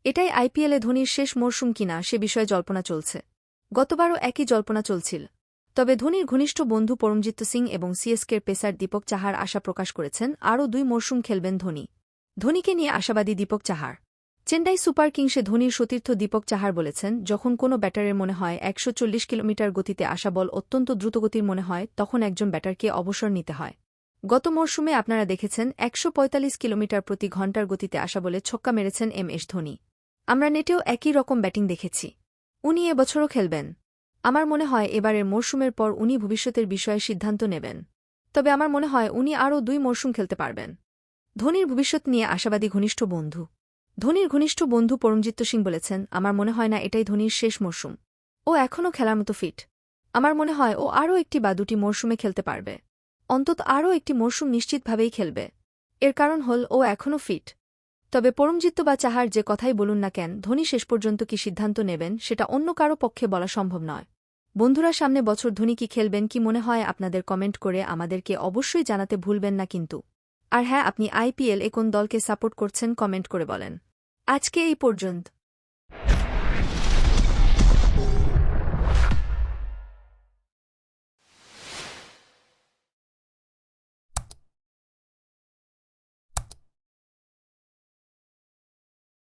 এটাই আইপিএলে ধোনির শেষ মরশুম কিনা সে বিষয়ে জল্পনা চলছে। গতবারও একই জল্পনা চলছিল। তবে ধোনির ঘনিষ্ঠ বন্ধু পরমজিৎ সিং এবং সিএসকের পেসার দীপক চাহার আশা প্রকাশ করেছেন আরও 2 মরশুম খেলবেন ধোনি। ধোনিকে নিয়ে আশাবাদী দীপক চাহার। চেন্নাই সুপার কিংসে ধোনির সতীর্থ দীপক চাহার বলেছেন, যখন কোনো ব্যাটারের মনে হয় 140 কিলোমিটার গতিতে আসা বল অত্যন্ত দ্রুতগতির মনে হয়, তখন একজন ব্যাটারকে অবসর নিতে হয়। গত মরশুমে আপনারা দেখেছেন 145 কিলোমিটার প্রতি ঘণ্টার গতিতে আসা বলে ছক্কা মেরেছেন এমএস ধোনি। আমরা নেটেও একই রকম ব্যাটিং দেখেছি। উনি এবছরও খেলবেন। আমার মনে হয় এবারের মরশুমের পর উনি ভবিষ্যতের বিষয়ে সিদ্ধান্ত নেবেন। তবে আমার মনে হয় উনি আরও 2 মরশুম খেলতে পারবেন। ধোনির ভবিষ্যৎ নিয়ে আশাবাদী ঘনিষ্ঠ বন্ধু। ধোনির ঘনিষ্ঠ বন্ধু পরমজিৎ সিং বলেছেন, আমার মনে হয় না এটাই ধোনির শেষ মরশুম। ও এখনও খেলার মতো ফিট। আমার মনে হয় ও আরও 1 বা 2টি মরশুমে খেলতে পারবে। অন্তত আরও 1টি মরশুম নিশ্চিতভাবেই খেলবে। এর কারণ হল ও এখনও ফিট। তবে পরমজিৎ বা চাহার যে কথাই বলুন না কেন, ধোনি শেষ পর্যন্ত কি সিদ্ধান্ত নেবেন সেটা অন্য কারও পক্ষে বলা সম্ভব নয়। বন্ধুরা, সামনে বছর ধোনি কি খেলবেন কি মনে হয় আপনাদের কমেন্ট করে আমাদেরকে অবশ্যই জানাতে ভুলবেন না কিন্তু। আর হ্যাঁ, আপনি আইপিএল এ কোন দলকে সাপোর্ট করছেন কমেন্ট করে বলেন। আজকে এই পর্যন্ত।